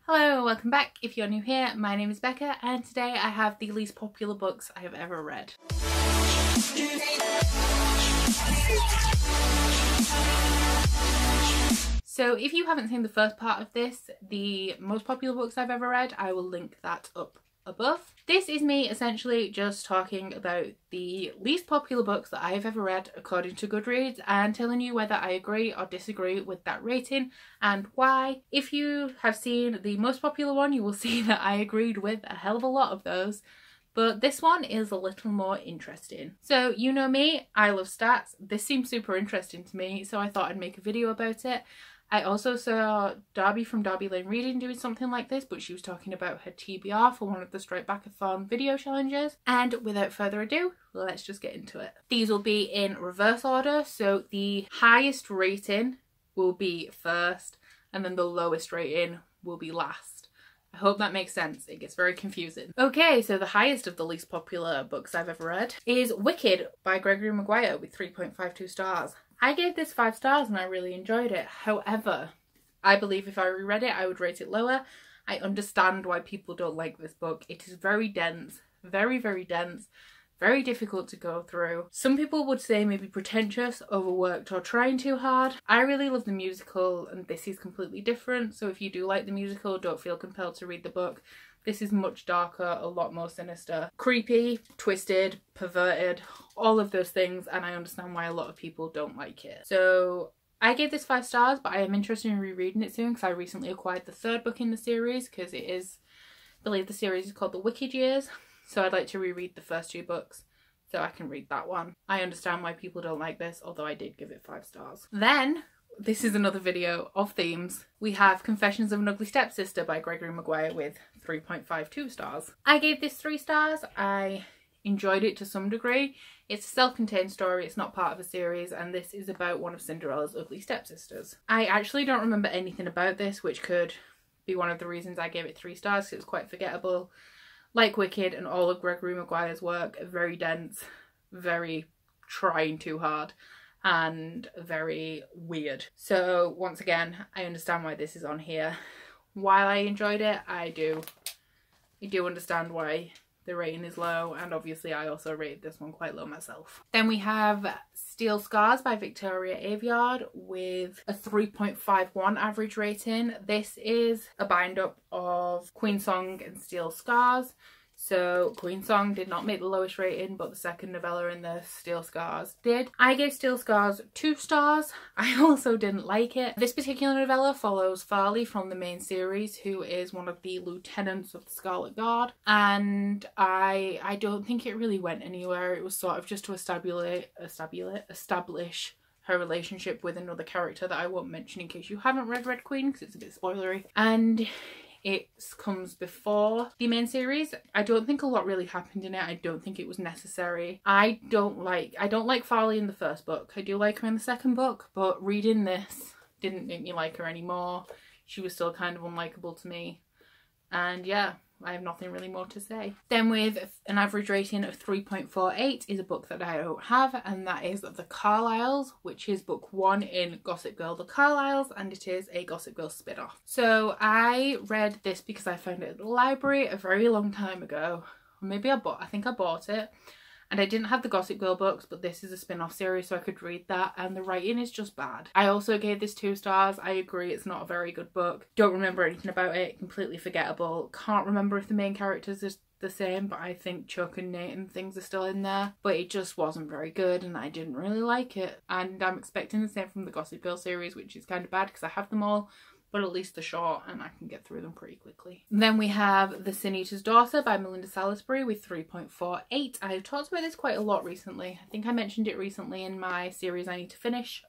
Hello, welcome back. If you're new here, my name is Becca and today I have the least popular books I have ever read. So if you haven't seen the first part of this, the most popular books I've ever read, I will link that up above. This is me essentially just talking about the least popular books that I have ever read according to Goodreads and telling you whether I agree or disagree with that rating and why. If you have seen the most popular one, you will see that I agreed with a hell of a lot of those. But this one is a little more interesting. So you know me, I love stats. This seems super interesting to me, so I thought I'd make a video about it. I also saw Darby from Darby Lane Reading doing something like this, but she was talking about her TBR for one of the Straight Backathon video challenges. And without further ado, let's just get into it. These will be in reverse order, so the highest rating will be first, and then the lowest rating will be last. I hope that makes sense. It gets very confusing. Okay, so the highest of the least popular books I've ever read is Wicked by Gregory Maguire with 3.52 stars. I gave this 5 stars and I really enjoyed it. However, I believe if I reread it, I would rate it lower. I understand why people don't like this book. It is very dense, very, very dense, very difficult to go through. Some people would say maybe pretentious, overworked, or trying too hard. I really love the musical and this is completely different. So if you do like the musical, don't feel compelled to read the book. This is much darker, a lot more sinister. Creepy, twisted, perverted, all of those things, and I understand why a lot of people don't like it. So I gave this 5 stars, but I am interested in rereading it soon because I recently acquired the 3rd book in the series because it is, I believe the series is called The Wicked Years. So I'd like to reread the first 2 books so I can read that one. I understand why people don't like this, although I did give it 5 stars. Then, this is another video of themes. We have Confessions of an Ugly Stepsister by Gregory Maguire with 3.52 stars. I gave this 3 stars. I enjoyed it to some degree. It's a self-contained story, it's not part of a series, and this is about one of Cinderella's ugly stepsisters. I actually don't remember anything about this, which could be one of the reasons I gave it 3 stars, because it was quite forgettable. Like Wicked and all of Gregory Maguire's work, very dense, very trying too hard, and very weird. So once again, I understand why this is on here. While I enjoyed it, I do understand why the rating is low, and obviously I also rated this one quite low myself. Then we have Steel Scars by Victoria Aveyard with a 3.51 average rating. This is a bind up of Queen Song and Steel Scars. So Queen Song did not make the lowest rating, but the second novella in the Steel Scars did. I gave Steel Scars 2 stars. I also didn't like it. This particular novella follows Farley from the main series, who is one of the lieutenants of the Scarlet Guard, and I don't think it really went anywhere. It was sort of just to establish her relationship with another character that I won't mention in case you haven't read Red Queen, because it's a bit spoilery. And it comes before the main series. I don't think a lot really happened in it. I don't think it was necessary. I don't like Farley in the first book. I do like her in the second book, but reading this didn't make me like her anymore. She was still kind of unlikable to me. And yeah, I have nothing really more to say. Then with an average rating of 3.48 is a book that I don't have, and that is The Carlyles, which is book 1 in Gossip Girl The Carlyles, and it is a Gossip Girl spin-off. So I read this because I found it at the library a very long time ago. Or maybe I think I bought it. And I didn't have the Gossip Girl books, but this is a spin-off series, so I could read that, and the writing is just bad. I also gave this 2 stars. I agree it's not a very good book. Don't remember anything about it, completely forgettable. Can't remember if the main characters are the same, but I think Chuck and Nate and things are still in there. But it just wasn't very good, and I didn't really like it. And I'm expecting the same from the Gossip Girl series, which is kind of bad because I have them all, but at least they're short and I can get through them pretty quickly. Then we have The Sin Eater's Daughter by Melinda Salisbury with 3.48. I've talked about this quite a lot recently. I think I mentioned it recently in my series I Need to Finish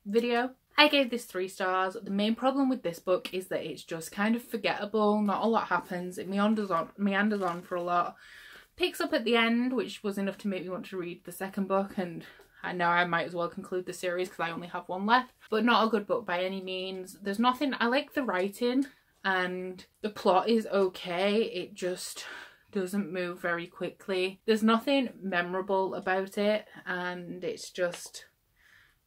video. I gave this 3 stars. The main problem with this book is that it's just kind of forgettable. Not a lot happens. It meanders on for a lot. Picks up at the end, which was enough to make me want to read the second book, and I know I might as well conclude the series because I only have 1 left. But not a good book by any means. There's nothing, I like the writing and the plot is okay. It just doesn't move very quickly. There's nothing memorable about it, and it's just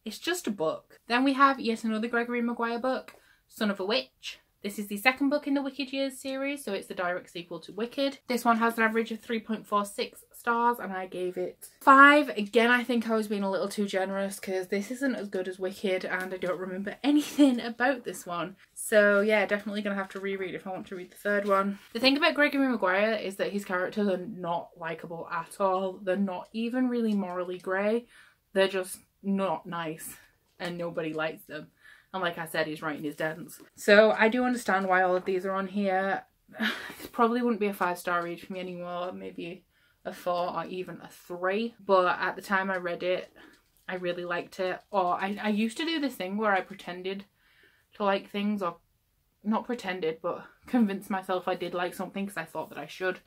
a book. Then we have yet another Gregory Maguire book, Son of a Witch. This is the second book in the Wicked Years series, so it's the direct sequel to Wicked. This one has an average of 3.46 stars and I gave it 5. Again, I think I was being a little too generous because this isn't as good as Wicked and I don't remember anything about this one. So yeah, definitely gonna have to reread if I want to read the third one. The thing about Gregory Maguire is that his characters are not likeable at all. They're not even really morally grey. They're just not nice and nobody likes them. And like I said, he's writing his dance. So I do understand why all of these are on here. This probably wouldn't be a 5-star read for me anymore. Maybe a 4 or even a 3. But at the time I read it, I really liked it. Or I used to do this thing where I pretended to like things, or not pretended, but convinced myself I did like something because I thought that I should.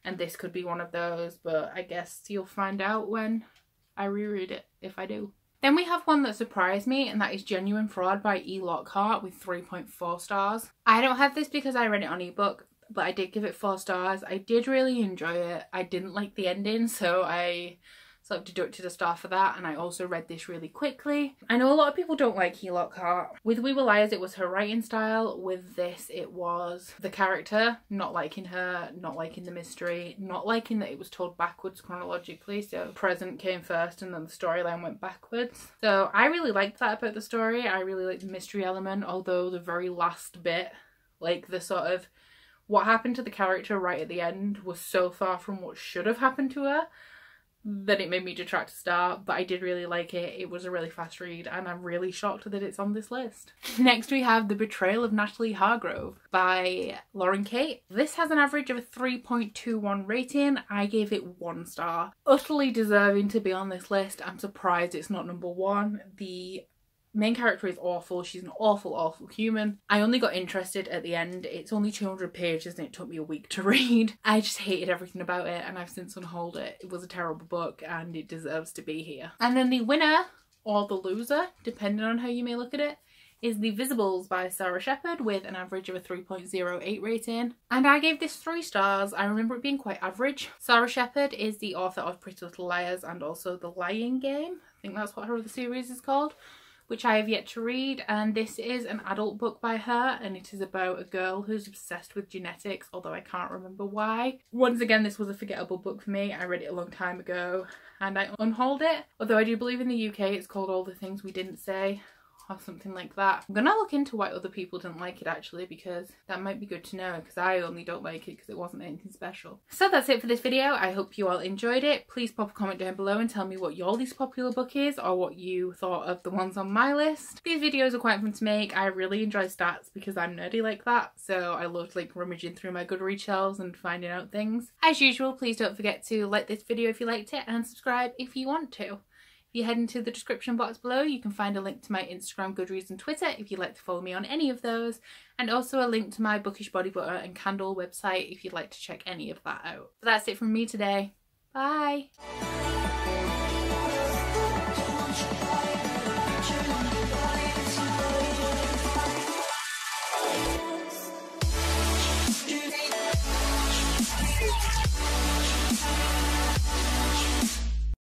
And this could be one of those, but I guess you'll find out when I reread it, if I do. Then we have one that surprised me, and that is Genuine Fraud by E. Lockhart with 3.4 stars. I don't have this because I read it on ebook, but I did give it 4 stars. I did really enjoy it. I didn't like the ending, so I sort of deducted a star for that, and I also read this really quickly. I know a lot of people don't like E. Lockhart. With We Were Liars, it was her writing style. With this, it was the character, not liking her, not liking the mystery, not liking that it was told backwards chronologically, so present came first and then the storyline went backwards. So I really liked that about the story. I really liked the mystery element, although the very last bit, like the sort of what happened to the character right at the end was so far from what should have happened to her that it made me detract a star, but I did really like it. It was a really fast read and I'm really shocked that it's on this list. Next we have The Betrayal of Natalie Hargrove by Lauren Kate. This has an average of a 3.21 rating. I gave it 1 star. Utterly deserving to be on this list. I'm surprised it's not number 1. The main character is awful. She's an awful human. I only got interested at the end. It's only 200 pages and it took me a week to read. I just hated everything about it and I've since unhauled it. It was a terrible book and it deserves to be here. And then the winner, or the loser, depending on how you may look at it, is The Visibles by Sarah Shepherd with an average of a 3.08 rating. And I gave this 3 stars. I remember it being quite average. Sarah Shepherd is the author of Pretty Little Liars and also The Lying Game. I think that's what her other series is called, which I have yet to read, and this is an adult book by her and it is about a girl who's obsessed with genetics, although I can't remember why. Once again, this was a forgettable book for me. I read it a long time ago and I unhauled it, although I do believe in the UK it's called All the Things We Didn't Say or something like that. I'm gonna look into why other people didn't like it actually, because that might be good to know, because I only don't like it because it wasn't anything special. So that's it for this video. I hope you all enjoyed it. Please pop a comment down below and tell me what your least popular book is or what you thought of the ones on my list. These videos are quite fun to make. I really enjoy stats because I'm nerdy like that, so I loved like rummaging through my Goodreads shelves and finding out things. As usual, please don't forget to like this video if you liked it and subscribe if you want to. If you head into the description box below, you can find a link to my Instagram, Goodreads and Twitter if you'd like to follow me on any of those, and also a link to my Bookish body butter and candle website if you'd like to check any of that out. But that's it from me today. Bye!